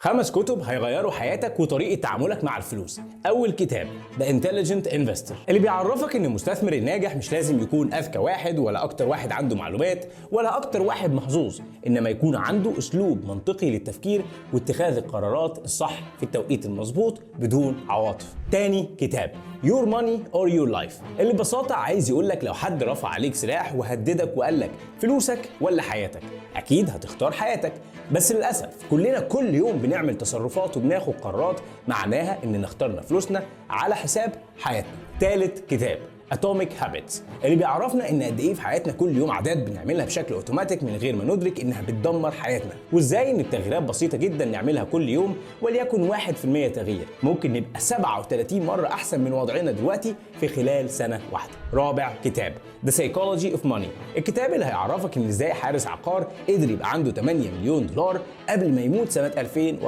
5 كتب هيغيروا حياتك وطريقة تعاملك مع الفلوس. أول كتاب The Intelligent Investor اللي بيعرفك إن المستثمر الناجح مش لازم يكون أذكى واحد ولا أكتر واحد عنده معلومات ولا أكتر واحد محظوظ، إنما يكون عنده أسلوب منطقي للتفكير واتخاذ القرارات الصح في التوقيت المظبوط بدون عواطف. تاني كتاب Your Money or Your Life اللي ببساطة عايز يقولك لو حد رفع عليك سلاح وهددك وقالك فلوسك ولا حياتك، أكيد هتختار حياتك. بس للأسف كلنا كل يوم بنعمل تصرفات وبناخد قرارات معناها إننا اخترنا فلوسنا على حساب حياتنا. تالت كتاب Atomic Habits اللي بيعرفنا ان قد ايه في حياتنا كل يوم عادات بنعملها بشكل اوتوماتيك من غير ما ندرك انها بتدمر حياتنا، وازاي ان بتغييرات بسيطه جدا نعملها كل يوم وليكن 1% تغيير ممكن نبقى 37 مره احسن من وضعنا دلوقتي في خلال سنه واحده. رابع كتاب The Psychology of Money الكتاب اللي هيعرفك ان ازاي حارس عقار قدر يبقى عنده 8 مليون دولار قبل ما يموت سنه 2004.